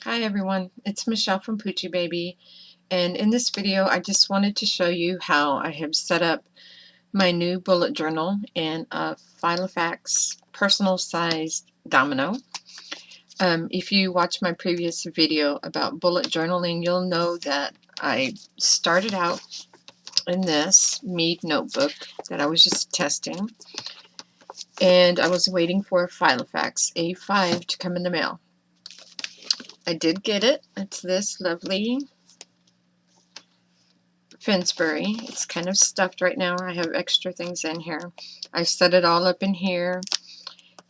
Hi everyone, it's Michelle from Poochie Baby, and in this video I just wanted to show you how I have set up my new bullet journal in a Filofax personal sized Domino. If you watch my previous video about bullet journaling, you'll know that I started out in this Mead notebook that I was just testing, and I was waiting for a Filofax A5 to come in the mail. I did get it. It's this lovely Finsbury. It's kind of stuffed right now. I have extra things in here. I set it all up in here,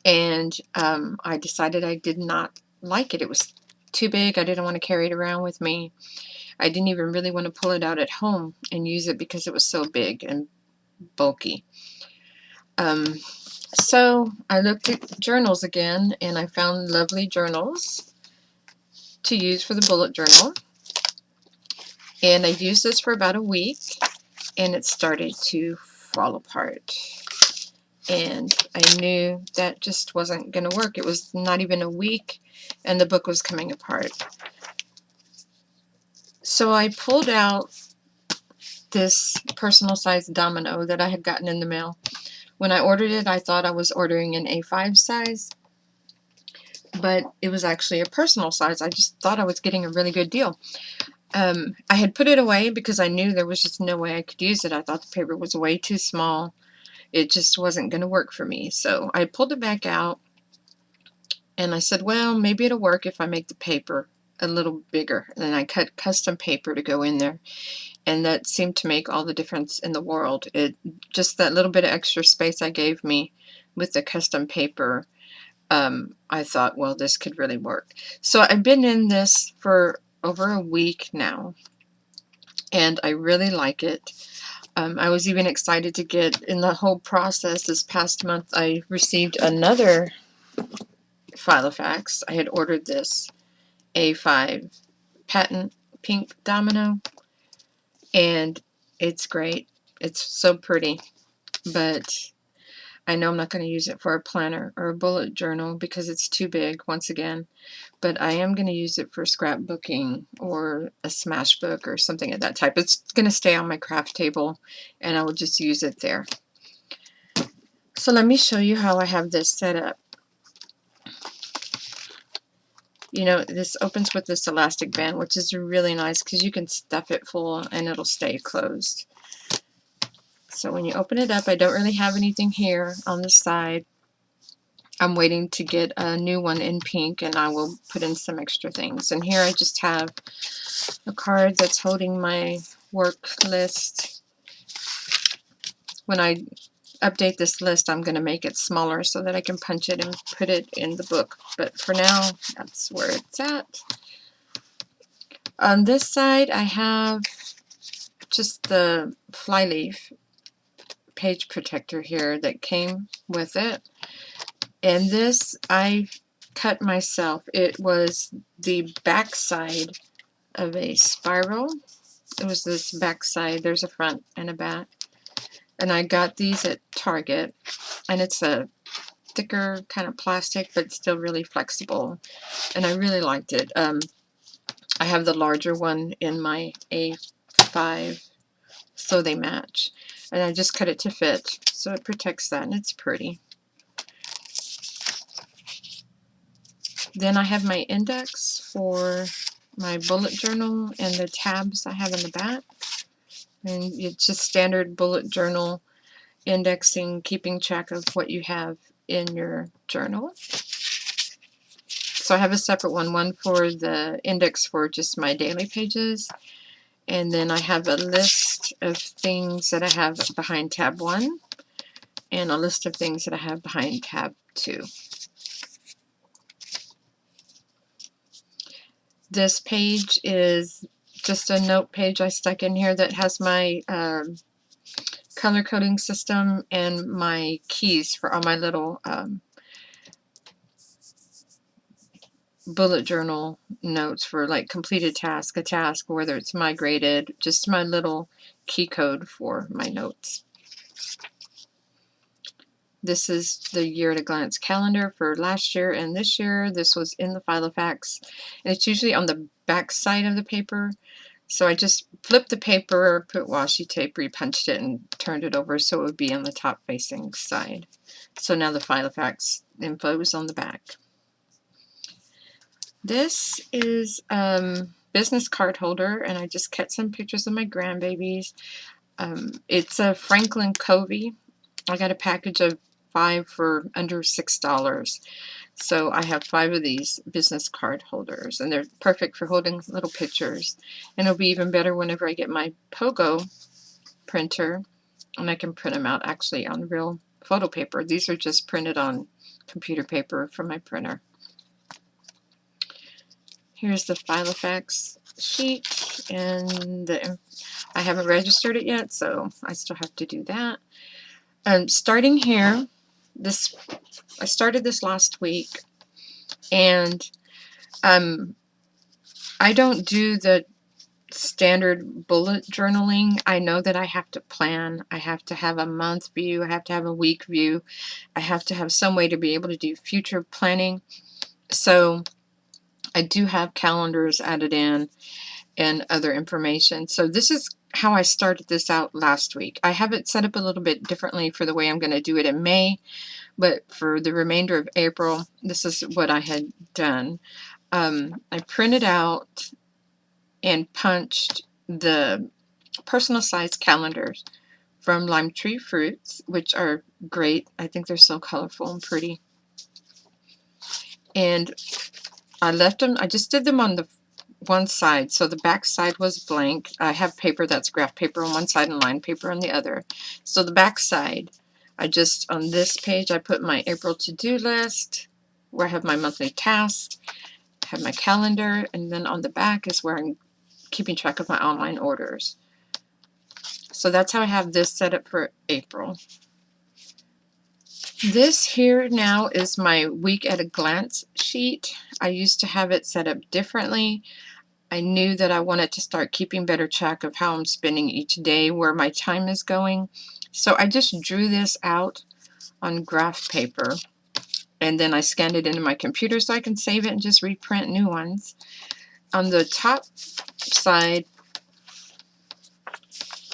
and I decided I did not like it. It was too big. I didn't want to carry it around with me. I didn't even really want to pull it out at home and use it because it was so big and bulky. So I looked at journals again, and I found lovely journals to use for the bullet journal. And I used this for about a week, and it started to fall apart. And I knew that just wasn't going to work. It was not even a week, and the book was coming apart. So I pulled out this personal-sized Domino that I had gotten in the mail. When I ordered it, I thought I was ordering an A5 size, but it was actually a personal size. I just thought I was getting a really good deal. I had put it away because I knew there was just no way I could use it. I thought the paper was way too small. It just wasn't going to work for me. So I pulled it back out, and I said, well, maybe it'll work if I make the paper a little bigger. And then I cut custom paper to go in there, and that seemed to make all the difference in the world. Just that little bit of extra space I gave me with the custom paper, I thought, well, this could really work. So I've been in this for over a week now, and I really like it. I was even excited to get in the whole process. This past month I received another Filofax. I had ordered this A5 patent pink Domino, and it's great. It's so pretty, but I know I'm not going to use it for a planner or a bullet journal because it's too big, once again, but I am going to use it for scrapbooking or a smash book or something of that type. It's going to stay on my craft table, and I will just use it there. So let me show you how I have this set up. You know, this opens with this elastic band, which is really nice because you can stuff it full and it'll stay closed. So when you open it up, I don't really have anything here on the side. I'm waiting to get a new one in pink, and I will put in some extra things. And here I just have a card that's holding my work list. When I update this list, I'm going to make it smaller so that I can punch it and put it in the book. But for now, that's where it's at. On this side, I have just the flyleaf page protector here that came with it. And this I cut myself. It was the back side of a spiral. It was this back side. There's a front and a back. And I got these at Target. And it's a thicker kind of plastic, but still really flexible. And I really liked it. I have the larger one in my A5, so they match. And I just cut it to fit, so it protects that, and it's pretty. Then I have my index for my bullet journal and the tabs I have in the back. And it's just standard bullet journal indexing, keeping track of what you have in your journal. So I have a separate one for the index for just my daily pages. And then I have a list of things that I have behind tab 1 and a list of things that I have behind tab 2. This page is just a note page I stuck in here that has my color coding system and my keys for all my little bullet journal notes for like completed task, a task, whether it's migrated, just my little key code for my notes. This is the year at a glance calendar for last year and this year. This was in the Filofax, and it's usually on the back side of the paper. So I just flipped the paper, put washi tape, repunched it, and turned it over so it would be on the top facing side. So now the Filofax info is on the back. This is business card holder, and I just cut some pictures of my grandbabies. It's a Franklin Covey. I got a package of 5 for under $6. So I have 5 of these business card holders, and they're perfect for holding little pictures. And it'll be even better whenever I get my Pogo printer, and I can print them out actually on real photo paper. These are just printed on computer paper from my printer. Here's the Filofax sheet, and I haven't registered it yet, so I still have to do that. Starting here, I started this last week, and I don't do the standard bullet journaling. I know that I have to plan. I have to have a month view. I have to have a week view. I have to have some way to be able to do future planning. So I do have calendars added in and other information. So this is how I started this out last week. I have it set up a little bit differently for the way I'm going to do it in May, but for the remainder of April, this is what I had done. I printed out and punched the personal size calendars from Lime Tree Fruits, which are great. I think they're so colorful and pretty. And I left them, I just did them on the one side, so the back side was blank. I have paper that's graph paper on one side and line paper on the other. So the back side, I just, on this page, I put my April to-do list, where I have my monthly tasks, have my calendar, and then on the back is where I'm keeping track of my online orders. So that's how I have this set up for April. This here now is my week at a glance sheet. I used to have it set up differently. I knew that I wanted to start keeping better track of how I'm spending each day, where my time is going. So I just drew this out on graph paper, and then I scanned it into my computer so I can save it and just reprint new ones. On the top side,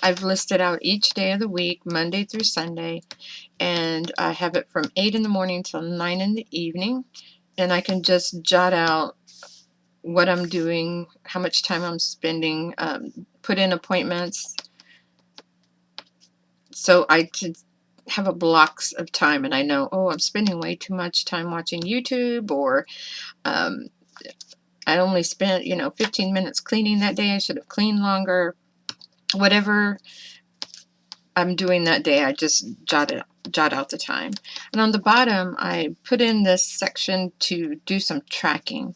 I've listed out each day of the week, Monday through Sunday, and I have it from 8 in the morning till 9 in the evening, and I can just jot out what I'm doing, how much time I'm spending, put in appointments, so I can have a blocks of time, and I know, oh, I'm spending way too much time watching YouTube, or I only spent 15 minutes cleaning that day, I should have cleaned longer. Whatever I'm doing that day, I just jot out the time. And on the bottom, I put in this section to do some tracking.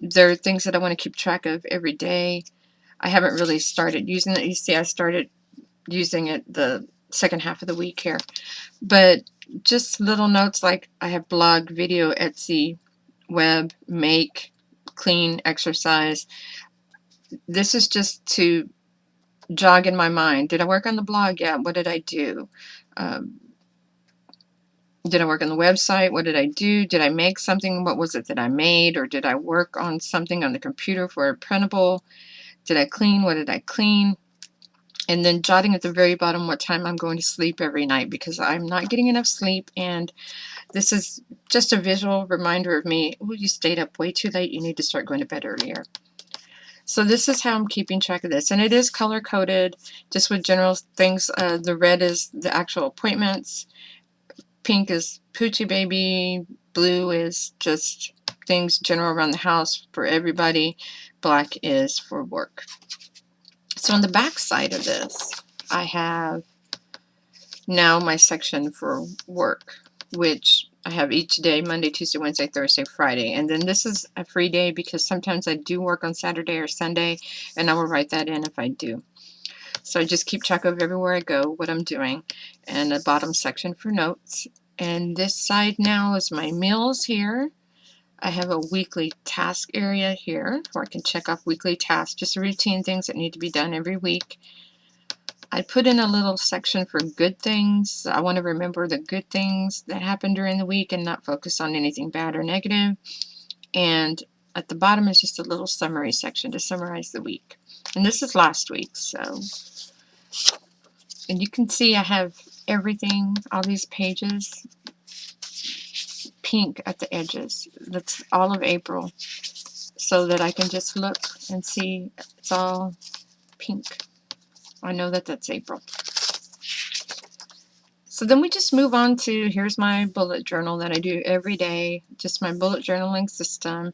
There are things that I want to keep track of every day. I haven't really started using it. You see, I started using it the second half of the week here. But just little notes like I have blog, video, Etsy, web, make, clean, exercise. This is just to jog in my mind. Did I work on the blog? Yeah. What did I do? Did I work on the website? What did I do? Did I make something? What was it that I made? Or did I work on something on the computer for a printable? Did I clean? What did I clean? And then jotting at the very bottom what time I'm going to sleep every night, because I'm not getting enough sleep, and this is just a visual reminder of me, oh, you stayed up way too late, you need to start going to bed earlier. So this is how I'm keeping track of this, and it is color coded just with general things. The red is the actual appointments, pink is Poochie Baby, blue is just things general around the house for everybody, black is for work. So on the back side of this, I have now my section for work, which I have each day, Monday, Tuesday, Wednesday, Thursday, Friday. And then this is a free day because sometimes I do work on Saturday or Sunday, and I will write that in if I do. So I just keep track of everywhere I go, what I'm doing, and a bottom section for notes. And this side now is my meals here. I have a weekly task area here where I can check off weekly tasks, just routine things that need to be done every week. I put in a little section for good things. I want to remember the good things that happened during the week and not focus on anything bad or negative. And at the bottom is just a little summary section to summarize the week. And this is last week, so. And you can see I have everything, all these pages, pink at the edges. That's all of April, so that I can just look and see it's all pink. I know that that's April. So then we just move on to, here's my bullet journal that I do every day, just my bullet journaling system.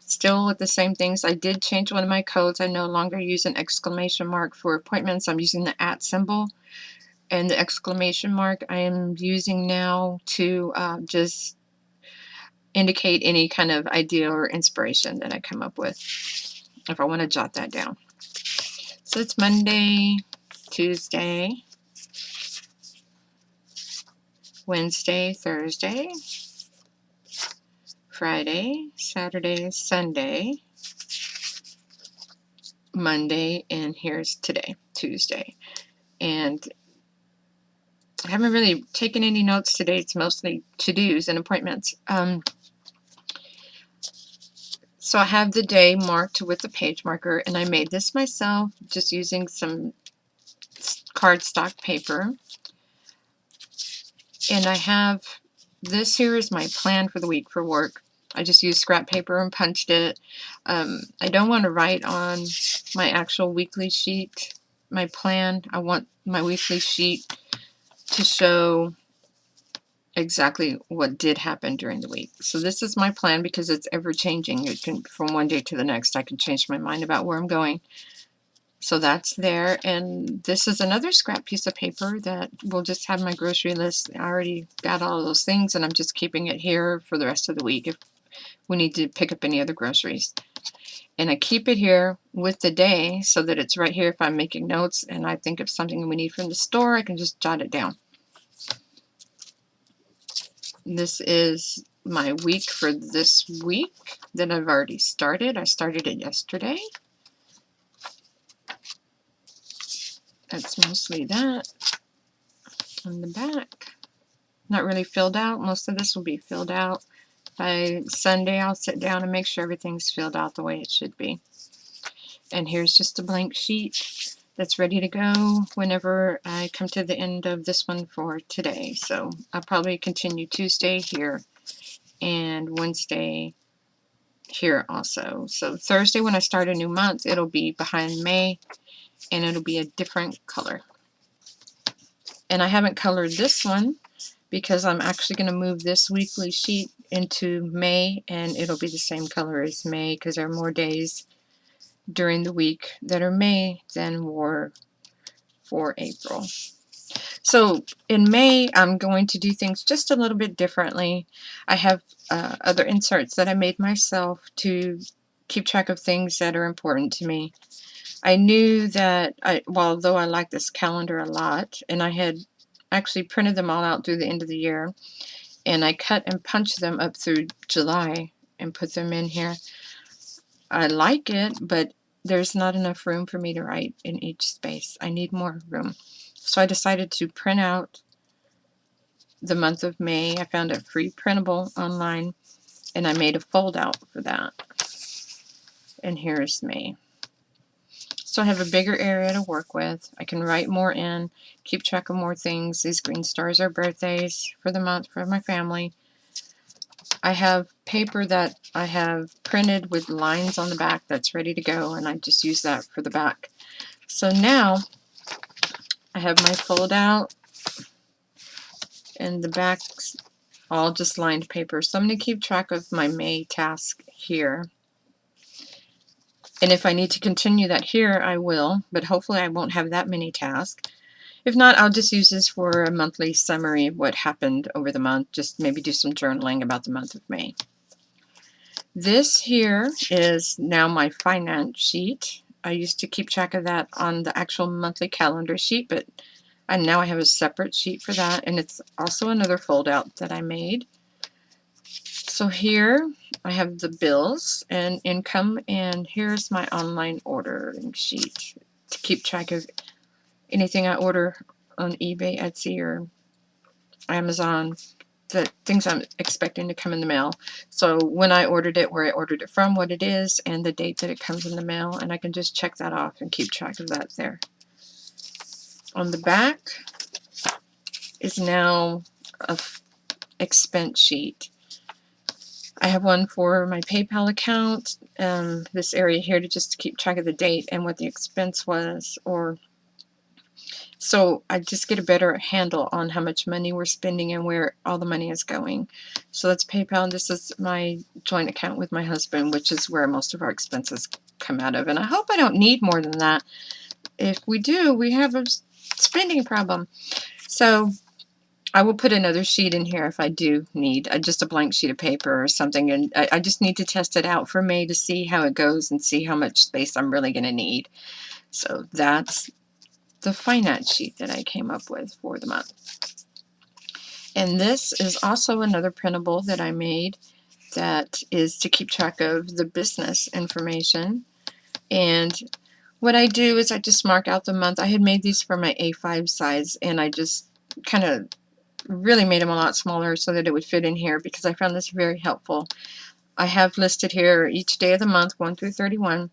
Still with the same things. I did change one of my codes. I no longer use an exclamation mark for appointments. I'm using the @ symbol, and the exclamation mark I am using now to just indicate any kind of idea or inspiration that I come up with if I want to jot that down. So it's Monday, Tuesday, Wednesday, Thursday, Friday, Saturday, Sunday, Monday, and here's today, Tuesday. And I haven't really taken any notes today. It's mostly to-dos and appointments. So I have the day marked with the page marker, and I made this myself just using some cardstock paper. And I have, this here is my plan for the week for work. I just used scrap paper and punched it. I don't want to write on my actual weekly sheet, my plan. I want my weekly sheet to show exactly what did happen during the week. So this is my plan because it's ever changing. It can, from one day to the next, I can change my mind about where I'm going. So that's there. And this is another scrap piece of paper that will just have my grocery list. I already got all of those things, and I'm just keeping it here for the rest of the week if we need to pick up any other groceries. And I keep it here with the day so that it's right here if I'm making notes and I think of something we need from the store, I can just jot it down. This is my week for this week that I've already started. I started it yesterday. That's mostly that on the back. Not really filled out. Most of this will be filled out. By Sunday, I'll sit down and make sure everything's filled out the way it should be. And here's just a blank sheet that's ready to go whenever I come to the end of this one for today. So I'll probably continue Tuesday here and Wednesday here also. So Thursday, when I start a new month, it'll be behind May, and it'll be a different color. And I haven't colored this one because I'm actually going to move this weekly sheet into May, and it'll be the same color as May because there are more days during the week that are May than were for April. So in May, I'm going to do things just a little bit differently. I have other inserts that I made myself to keep track of things that are important to me. I knew that, although I like this calendar a lot, and I had actually printed them all out through the end of the year, and I cut and punched them up through July and put them in here. I like it, but there's not enough room for me to write in each space. I need more room. So I decided to print out the month of May. I found it free printable online, and I made a fold out for that. And here's May. So I have a bigger area to work with. I can write more in, keep track of more things. These green stars are birthdays for the month for my family. I have paper that I have printed with lines on the back that's ready to go, and I just use that for the back. So now I have my fold out, and the back's all just lined paper. So I'm going to keep track of my May task here. And if I need to continue that here, I will, but hopefully I won't have that many tasks. If not, I'll just use this for a monthly summary of what happened over the month, just maybe do some journaling about the month of May. This here is now my finance sheet. I used to keep track of that on the actual monthly calendar sheet, but now I have a separate sheet for that, and it's also another fold out that I made. So here I have the bills and income, and here's my online ordering sheet to keep track of anything I order on eBay, Etsy, or Amazon, the things I'm expecting to come in the mail. So when I ordered it, where I ordered it from, what it is, and the date that it comes in the mail, and I can just check that off and keep track of that there. On the back is now a expense sheet. I have one for my PayPal account, this area here to just keep track of the date and what the expense was, or so I just get a better handle on how much money we're spending and where all the money is going. So that's PayPal, and this is my joint account with my husband, which is where most of our expenses come out of. And I hope I don't need more than that. If we do, we have a spending problem. So I will put another sheet in here if I do need just a blank sheet of paper or something, and I just need to test it out for May to see how it goes and see how much space I'm really going to need. So that's the finance sheet that I came up with for the month. And this is also another printable that I made that is to keep track of the business information. And what I do is I just mark out the month. I had made these for my A5 size, and I just kind of really made them a lot smaller so that it would fit in here, because I found this very helpful. I have listed here each day of the month, 1 through 31,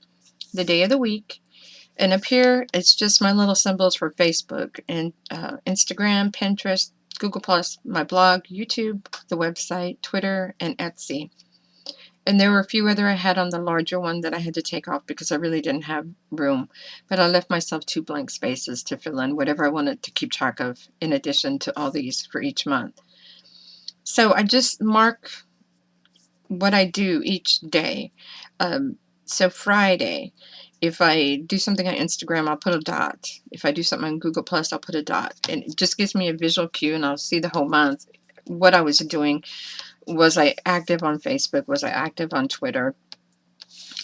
the day of the week, and up here it's just my little symbols for Facebook and Instagram, Pinterest, Google+, my blog, YouTube, the website, Twitter, and Etsy. And there were a few other I had on the larger one that I had to take off because I really didn't have room. But I left myself 2 blank spaces to fill in whatever I wanted to keep track of in addition to all these for each month. So I just mark what I do each day. So Friday, if I do something on Instagram, I'll put a dot. If I do something on Google+, I'll put a dot. And it just gives me a visual cue, and I'll see the whole month what I was doing. Was I active on Facebook? Was I active on Twitter?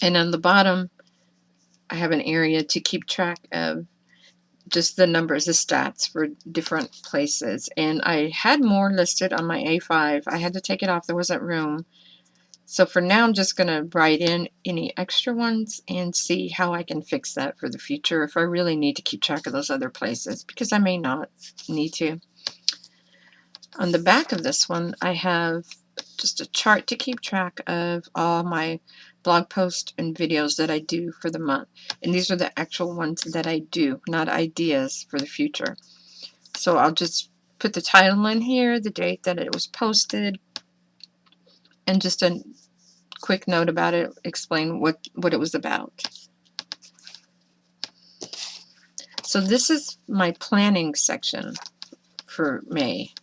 And on the bottom, I have an area to keep track of just the numbers, the stats for different places. And I had more listed on my A5. I had to take it off. There wasn't room. So for now, I'm just going to write in any extra ones and see how I can fix that for the future if I really need to keep track of those other places, because I may not need to. On the back of this one, I have just a chart to keep track of all my blog posts and videos that I do for the month. And these are the actual ones that I do, not ideas for the future. So I'll just put the title in here, the date that it was posted, and just a quick note about it, explain what it was about. So this is my planning section for May,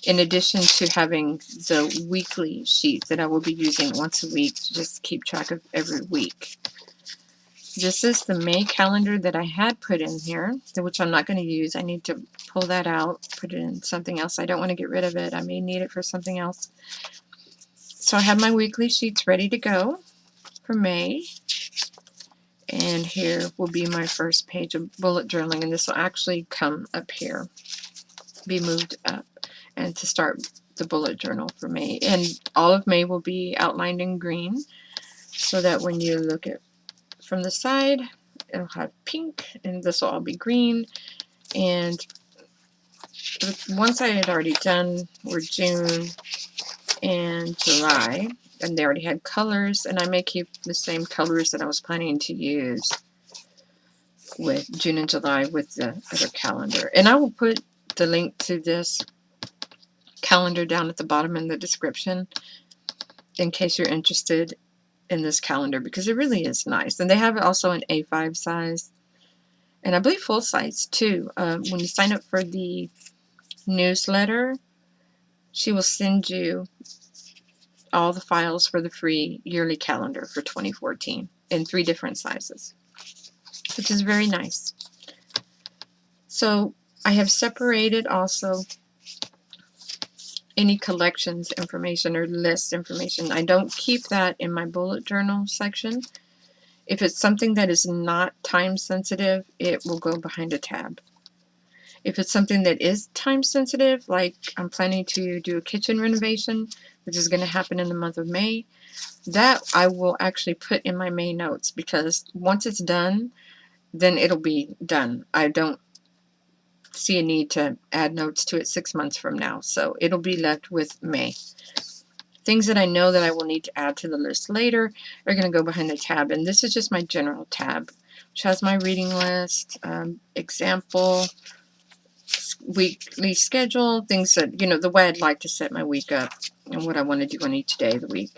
in addition to having the weekly sheet that I will be using once a week to just keep track of every week. This is the May calendar that I had put in here, which I'm not going to use. I need to pull that out, put it in something else. I don't want to get rid of it. I may need it for something else. So I have my weekly sheets ready to go for May. And here will be my first page of bullet journaling. And this will actually come up here, be moved up, and to start the bullet journal for May. And all of May will be outlined in green, so that when you look at from the side, it'll have pink, and this will all be green. And the ones I had already done were June and July, and they already had colors, and I may keep the same colors that I was planning to use with June and July with the other calendar. And I will put the link to this calendar down at the bottom in the description in case you're interested in this calendar, because it really is nice. And they have it also in A5 size, and I believe full size too. When you sign up for the newsletter, she will send you all the files for the free yearly calendar for 2014 in 3 different sizes, which is very nice. So I have separated also any collections information or list information. I don't keep that in my bullet journal section. If it's something that is not time sensitive, it will go behind a tab. If it's something that is time sensitive, like I'm planning to do a kitchen renovation, which is going to happen in the month of May, that I will actually put in my May notes, because once it's done, then it'll be done. I don't see a need to add notes to it 6 months from now. So it'll be left with May. Things that I know that I will need to add to the list later are going to go behind the tab. And this is just my general tab, which has my reading list, example, weekly schedule, things that, the way I'd like to set my week up and what I want to do on each day of the week.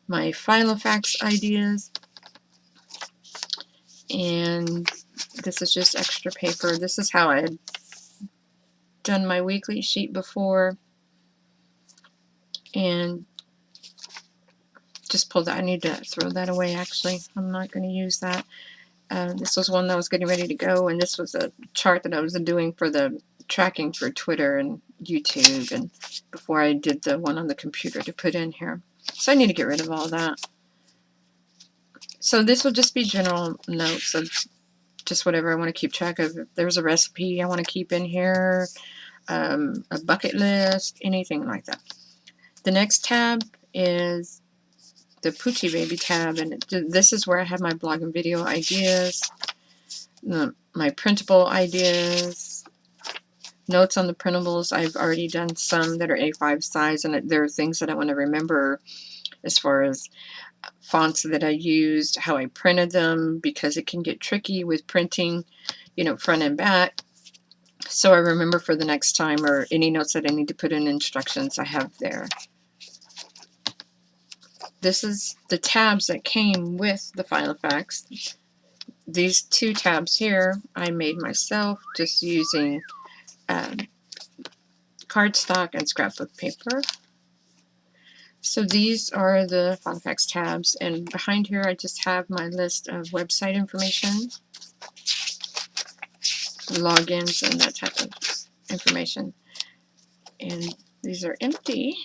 My Filofax ideas. And this is just extra paper. This is how I had done my weekly sheet before. And just pulled that. I need to throw that away, actually. I'm not going to use that. This was one that was getting ready to go, and this was a chart that I was doing for the tracking for Twitter and YouTube, and before I did the one on the computer to put in here. So I need to get rid of all that. So this will just be general notes of just whatever I want to keep track of. If there's a recipe I want to keep in here, a bucket list, anything like that. The next tab is the Poochie Baby tab, and this is where I have my blog and video ideas, my printable ideas, notes on the printables. I've already done some that are A5 size, and there are things that I want to remember as far as fonts that I used, how I printed them, because it can get tricky with printing, front and back. So I remember for the next time, or any notes that I need to put in instructions, I have there. This is the tabs that came with the Filofax. These two tabs here I made myself just using cardstock and scrapbook paper. So these are the Filofax tabs, and behind here I just have my list of website information, logins, and that type of information. And these are empty.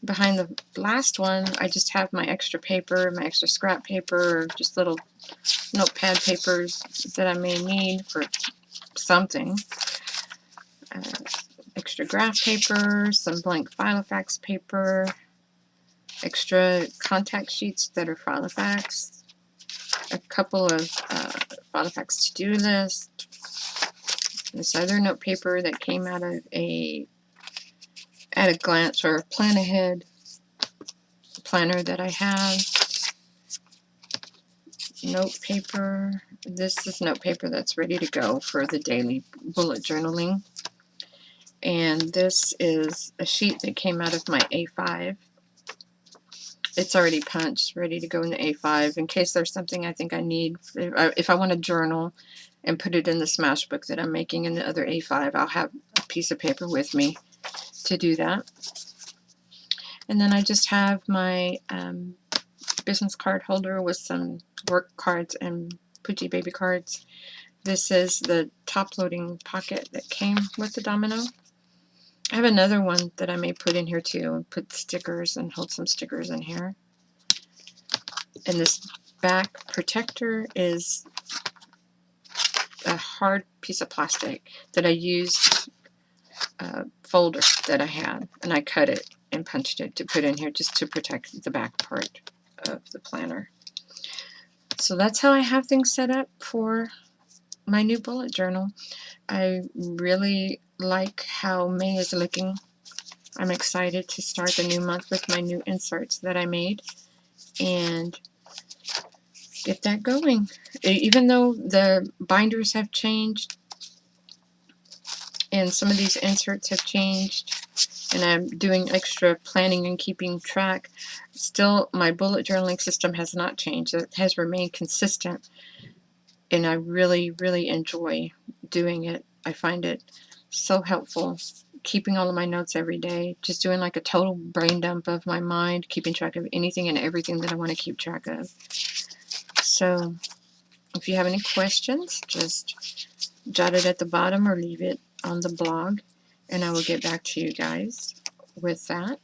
Behind the last one, I just have my extra paper, my extra scrap paper, just little notepad papers that I may need for something. Extra graph paper, some blank Filofax paper, extra contact sheets that are Filofax, a couple of Filofax to-do lists, this other note paper that came out of a at a glance or plan ahead planner that I have. Note paper. This is note paper that's ready to go for the daily bullet journaling. And this is a sheet that came out of my A5. It's already punched, ready to go in the A5 in case there's something I think I need. If I want to journal and put it in the smash book that I'm making in the other A5, I'll have a piece of paper with me to do that. And then I just have my business card holder with some work cards and Poochie Baby cards. This is the top loading pocket that came with the Domino. I have another one that I may put in here too, and put stickers and hold some stickers in here. And this back protector is a hard piece of plastic that I used folder that I had, and I cut it and punched it to put in here just to protect the back part of the planner. So that's how I have things set up for my new bullet journal. I really like how May is looking. I'm excited to start the new month with my new inserts that I made and get that going. Even though the binders have changed and some of these inserts have changed, and I'm doing extra planning and keeping track, still my bullet journaling system has not changed. It has remained consistent, and I really, really enjoy doing it. I find it so helpful, keeping all of my notes every day, just doing like a total brain dump of my mind, keeping track of anything and everything that I want to keep track of. So if you have any questions, just jot it at the bottom or leave it on the blog, and I will get back to you guys with that.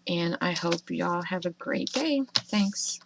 And I hope y'all have a great day. Thanks.